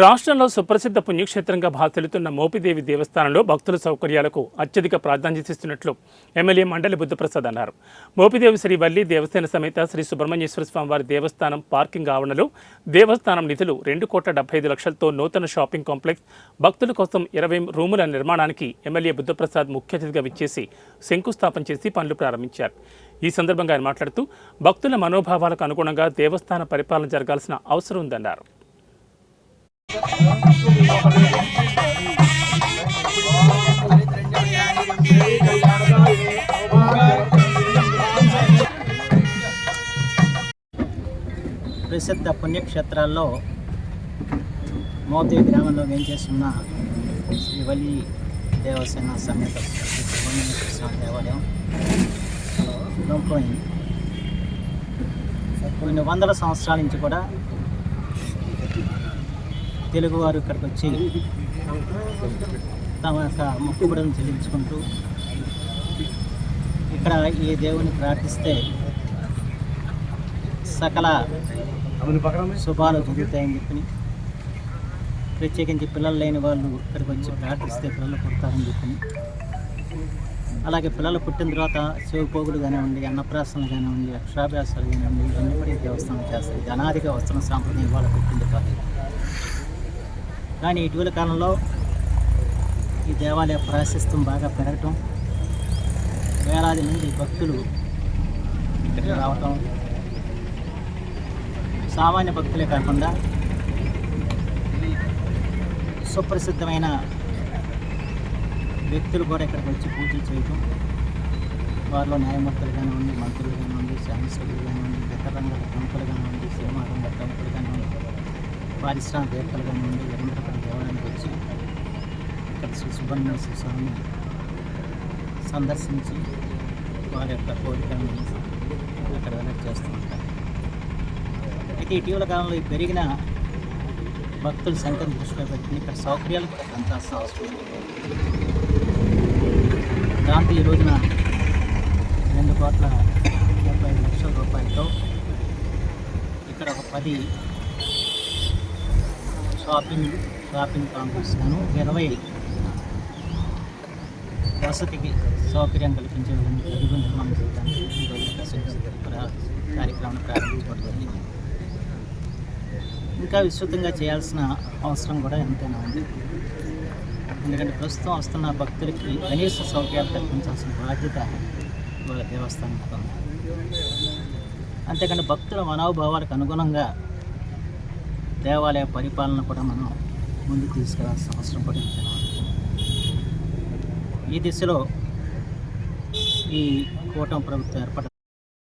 రాష్ట్రంలో సుప్రసిద్ధ పుణ్యక్షేత్రంగా భాసిల్లుతున్న మోపిదేవి దేవస్థానంలో భక్తుల సౌకర్యాలకు అత్యధిక ప్రాధాన్యతనిస్తున్నట్లు ఎమ్మెల్యే మండలి బుద్ధప్రసాద్ అన్నారు. మోపిదేవి శ్రీ వల్లి దేవసేన సమేత శ్రీ సుబ్రహ్మణ్యేశ్వర స్వామివారి దేవస్థానం పార్కింగ్ ఆవరణలో దేవస్థానం నిధులు 2,75,00,000తో నూతన షాపింగ్ కాంప్లెక్స్, భక్తుల కోసం 20 రూముల నిర్మాణానికి ఎమ్మెల్యే బుద్ధప్రసాద్ ముఖ్య అతిథిగా విచ్చేసి శంకుస్థాపన చేసి పనులు ప్రారంభించారు. ఈ సందర్భంగా ఆయన మాట్లాడుతూ భక్తుల మనోభావాలకు అనుగుణంగా దేవస్థాన పరిపాలన జరగాల్సిన అవసరం ఉందన్నారు. ప్రసిద్ధ పుణ్యక్షేత్రాల్లో మోపిదేవి గ్రామంలో వేంచేస్తున్న శ్రీ వల్లి దేవసేన సమేత శ్రీ సుబ్రహ్మణ్యేశ్వర స్వామి దేవాలయం కొన్ని వందల సంవత్సరాల నుంచి కూడా తెలుగువారు ఇక్కడికి వచ్చి తమ యొక్క మొక్కుబడులను చెల్లించుకుంటూ ఇక్కడ ఈ దేవుని ప్రార్థిస్తే సకల శుభాలు జరుగుతాయని చెప్పి, ప్రత్యేకించి పిల్లలు లేని వాళ్ళు ఇక్కడికి వచ్చి ప్రార్థిస్తే పిల్లలు పుడతారని చెప్పి, అలాగే పిల్లలు పుట్టిన తర్వాత శివపోగులు కానివ్వండి, అన్నప్రాసనలు కానివ్వండి, అక్షరాభ్యాసాలు కానివ్వండి, ఇవన్నీ కూడా దేవస్థానం చేస్తారు. ఇది అనాదిగా వస్తున్న సాంప్రదాయం ఇవాళ పుట్టింది కాదు. కానీ ఇటీవల కాలంలో ఈ దేవాలయ ప్రాశస్త్యం బాగా పెరగటం, వేలాది మంది భక్తులు ఇక్కడికి రావటం, సామాన్య భక్తులే కాకుండా సుప్రసిద్ధమైన వ్యక్తులు కూడా ఇక్కడికి వచ్చి పూజలు చేయటం, వారిలో న్యాయమూర్తులు కానివ్వండి, మంత్రులు కానివ్వండి, శాసనసభ్యులు కానివ్వండి, ఇతర రంగాల ప్రముఖులు కానివ్వండి, సినిమా రంగ ప్రముఖులు కానివ్వండి, పారిశ్రామికవేత్తలు కానివ్వండి, వీరందరూ దేవాలయానికి వచ్చి ఇక్కడ శ్రీ సుబ్రహ్మణ్యేశ్వర స్వామిని సందర్శించి వారి యొక్క కోరికలను ఇక్కడ వెనక్కి చేస్తూ ఉంటారు. అయితే ఇటీవల కాలంలో ఈ పెరిగిన భక్తుల సంఖ్యను దృష్టిలో పెట్టుకుని ఇక్కడ సౌకర్యాలు కూడా పెంచాల్సిన అవసరం ఉంది. దాంతో ఈ రోజున 2,75,00,000 రూపాయలతో ఇక్కడ ఒక 10 షాపింగ్ కాంప్లెక్స్ గాను 20 వసతికి సౌకర్యం కల్పించే విధంగా గదులు నిర్మాణం చేయడానికి ఈరోజు కార్యక్రమం ప్రారంభించబడి జరిగింది. ఇంకా విస్తృతంగా చేయాల్సిన అవసరం కూడా ఎంతైనా ఉంది. ఎందుకంటే ప్రస్తుతం వస్తున్న భక్తులకి కనీస సౌకర్యాలు కల్పించాల్సిన బాధ్యత వాళ్ళ దేవస్థానంతో ఉంది. అంతేకాని భక్తుల మనోభావాలకు అనుగుణంగా దేవాలయ పరిపాలన కూడా మనం ముందుకు తీసుకెళ్లాల్సిన అవసరం కూడా ఎంతైనా ఉంది. ఈ దిశలో ఈ కూటమి ప్రభుత్వం ఏర్పడ